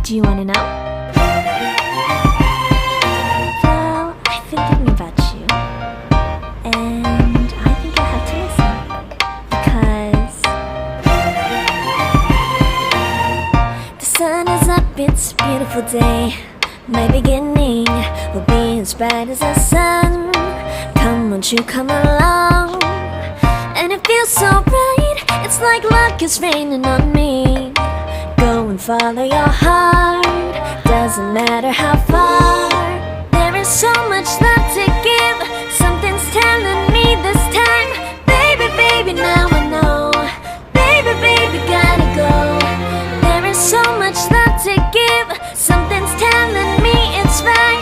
Do you wanna know? Well, I've been thinking about you, and I think you'll have to listen, because the sun is up, it's a beautiful day. My beginning will be as bright as the sun. Come, won't you come along? And it feels so bright, it's like luck is raining on me. Go and follow your heart, doesn't matter how far. There is so much love to give, something's telling me this time. Baby, baby, now I know. Baby, baby, gotta go. There is so much love to give, something's telling me it's right.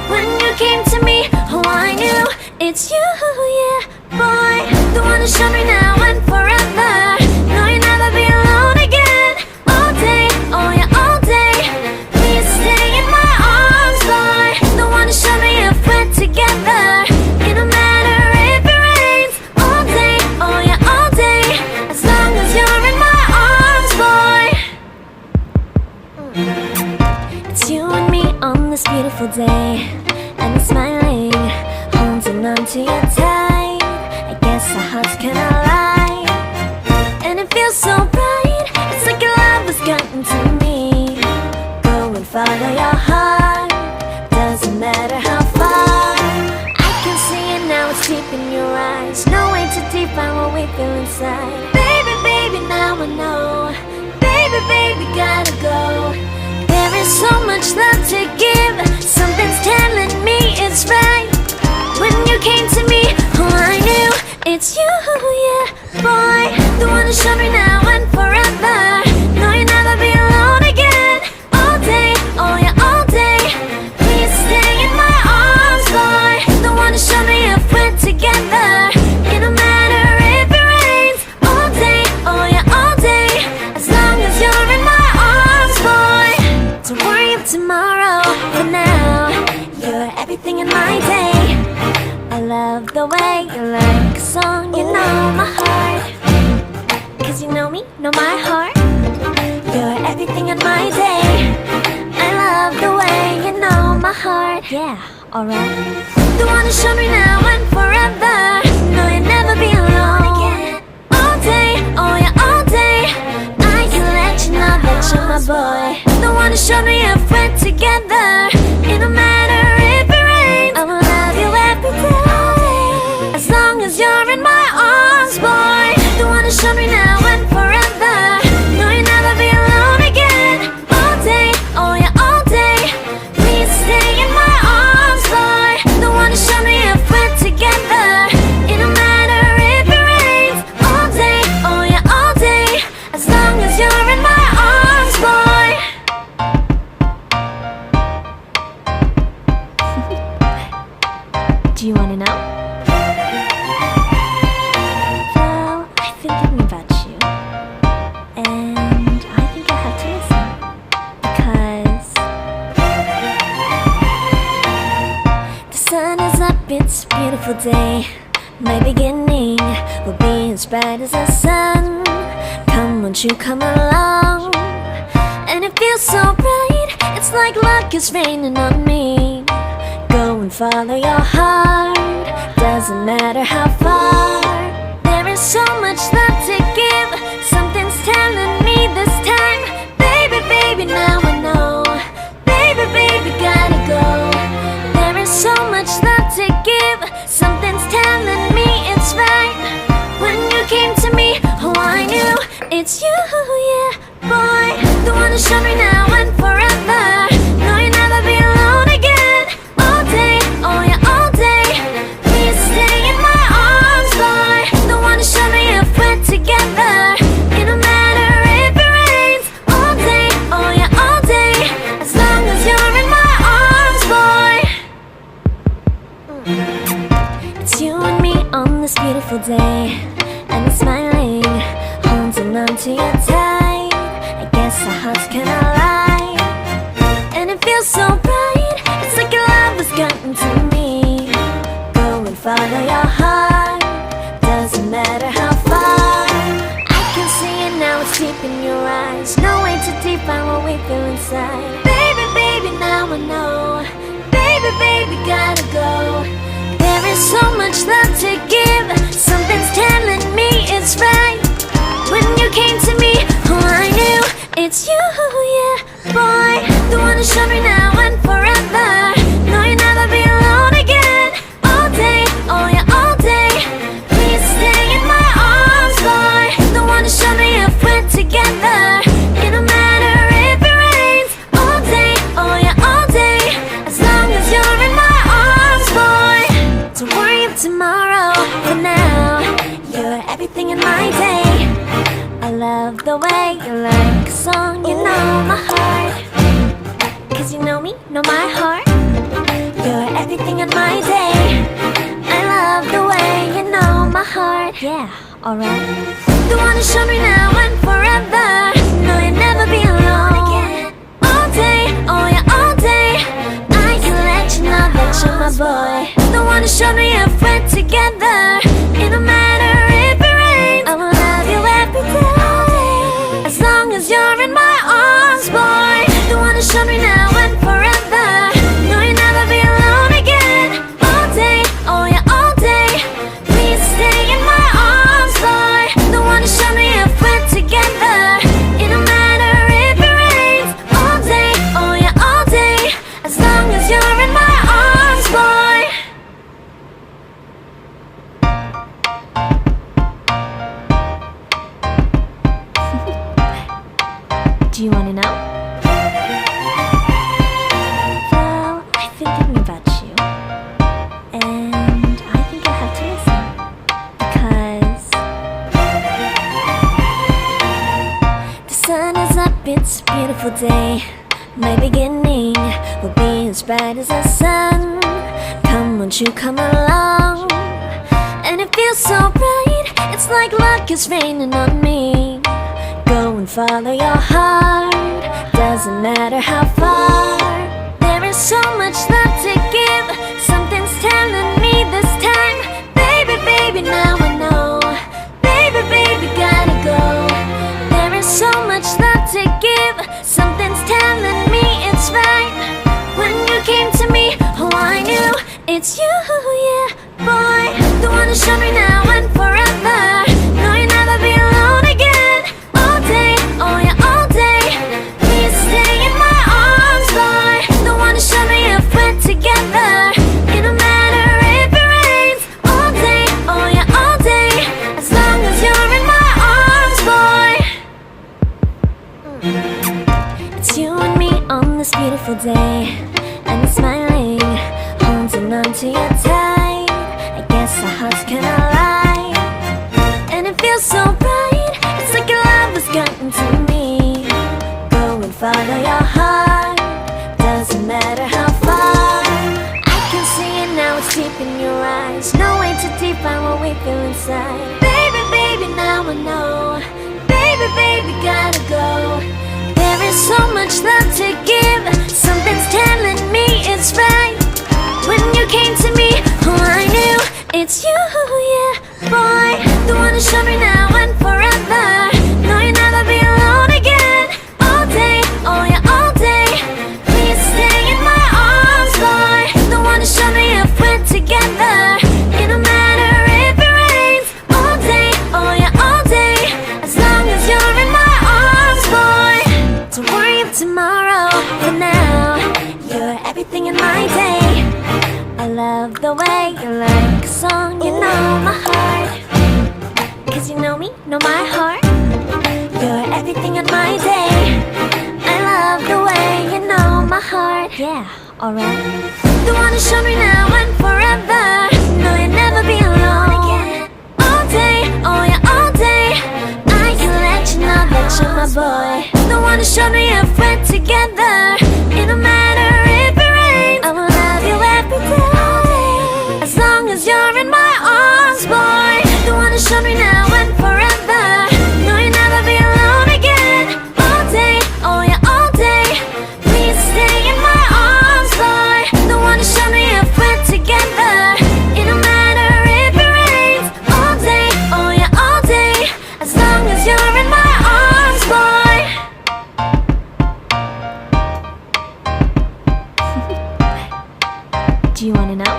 When you came to me, oh I knew it's you, yeah, boy. The one who showed me now and forever. No, you'll never be alone again. All day, oh yeah, all day. Please stay in my arms, boy. The one who showed me if we're together. It don't matter if it rains. All day, oh yeah, all day. As long as you're in my arms, boy. It's you and me on this beautiful day, and I'm smiling, holding on to you tight. I guess our hearts cannot lie, and it feels so bright. It's like your love has gotten to me. Go and follow your heart, doesn't matter how far. I can see it now, it's deep in your eyes. No way to define what we feel inside. Baby, baby, now I know. Baby, baby, gotta go. There is so much love to give, something's telling me it's right. When you came to me, oh I knew it's you, yeah, boy. The one who showed me now and forever. No, you'll never be alone again. All day, oh yeah, all day. Please stay in my arms, boy. The one who showed me if we're together. It don't matter if it rains. All day, oh yeah, all day. As long as you're in my arms, boy. Don't worry of tomorrow, for now you're everything in my day. I love the way you like a song, you know my heart. Cause you know me, know my heart. You're everything in my day. I love the way you know my heart. Yeah, alright. The one who showed me now and forever. No, you'll never be alone again. All day, oh yeah, all day. I can let you know that you're my boy. The one who showed me if we're together. It don't matter if it rains. I will love you every day. As long as you're in my arms, boy. The one who showed me now and forever. No, you'll never be alone again. All day, oh yeah, all day. Please stay in my arms, boy. The one who showed me if we're together. It don't matter if it rains. All day, oh yeah, all day. As long as you're in my arms, boy. Do you wanna know? Well, I've been thinking about you, and I think you'll have to listen, because the sun is up, it's a beautiful day. My beginning will be as bright as the sun. Come, won't you come along? And it feels so bright, it's like luck is raining on me. Go and follow your heart, doesn't matter how far. There is so much love to give, something's telling me this time. Baby, baby, now I know. Baby, baby, gotta go. There is so much love to give, something's telling me it's right. When you came to me, oh I knew it's you, yeah, boy. The one who showed me now and forever. No, you'll never be alone again. All day, oh yeah, all day. Please stay in my arms, boy. The one who showed me if we're together. It don't matter if it rains. All day, oh yeah, all day. As long as you're in my arms, boy. It's you and me on this beautiful day, and I'm smiling, holding on to you tight. I guess our hearts cannot lie, and it feels so bright. It's like your love has gotten to me. Go and follow your heart, doesn't matter how far. I can see it now, it's deep in your eyes. No way to define what we feel inside. so much love to give. Something's telling me it's right. When you came to me, oh, I knew it's you, yeah, boy. The one who showed me now and forever. No, you'll never be alone again. All day, oh yeah, all day. Please stay in my arms, boy. The one who showed me if we're together. It don't matter if it rains. All day, oh yeah, all day. As long as you're in my arms, boy. Don't worry of tomorrow. For now, you're everything in my day. I love the way you like a song, you know my heart. Cause you know me, know my heart. You're everything in my day. I love the way you know my heart. Yeah, alright. The one who showed me now and forever. No, you'll never be alone again. All day, oh yeah, all day. I can let you know that you're my boy. The one who showed me if we're together. It don't matter if it rains. I will love you every day. As long as you're in my arms, boy. The one who showed me now and forever. No, you'll never be alone again. All day, oh yeah, all day. Please stay in my arms, boy. The one who showed me if we're together. It don't matter if it rains. All day, oh yeah, all day. As long as you're in my arms, boy. Do you wanna know? Well, I've been thinking about you, and I think I'll have to listen. Because the sun is up, it's a beautiful day. My beginning will be as bright as the sun. Come, won't you come along? And it feels so bright, it's like luck is raining on me. Go and follow your heart, doesn't matter how far. There is so much love to give. Something's telling me this time. Baby, baby, now I know. Baby, baby, gotta go. There is so much love to give. Something's telling me it's right. When you came to me, oh, I knew it's you, yeah, boy. The one who showed me now and forever. No, you'll never be alone again. All day, oh yeah, all day. Please stay in my arms, boy. The one who showed me if we're together. It don't matter if it rains. All day, oh yeah, all day. As long as you're in my arms, boy. It's you and me on this beautiful day. And you're smiling, holding on to your tight. I guess our hearts cannot lie. And it feels so bright. It's like your love has gotten to me. Go and follow your heart, doesn't matter how far. I can see it now, it's deep in your eyes. No way to define what we feel inside. Baby, baby, now I know. Baby, baby, gotta go. There is so much love to give. Something's telling me it's right. When you came to me, oh, I knew it's you, yeah, boy. The one who showed me now and forever. No, you'll never be alone again. All day, oh yeah, all day. Please stay in my arms, boy. The one who showed me if we're together. It don't matter if it rains. All day, oh yeah, all day. As long as you're in my arms, boy. Don't worry of tomorrow. For now, you're everything in my day. I love the way you like a song, you know my heart. Cause you know me, know my heart. You're everything in my day. I love the way you know my heart. Yeah, alright. The one who showed me now and forever. No, you'll never be alone again. All day, oh yeah, all day. I can let you know that you're my boy. The one who showed me if we're together. It don't matter if it rains. I will love you every day. As long as you're in my arms, boy. The one who showed me now and forever. No, you'll never be alone again. All day, oh yeah, all day. Please stay in my arms, boy. The one who showed me if we're together. It don't matter if it rains. All day, oh yeah, all day. As long as you're in my arms, boy. Do you wanna know?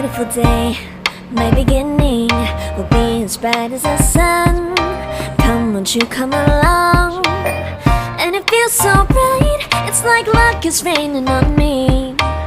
beautiful day. My beginning will be as bright as the sun. Come, won't you come along? And it feels so bright, it's like luck is raining on me.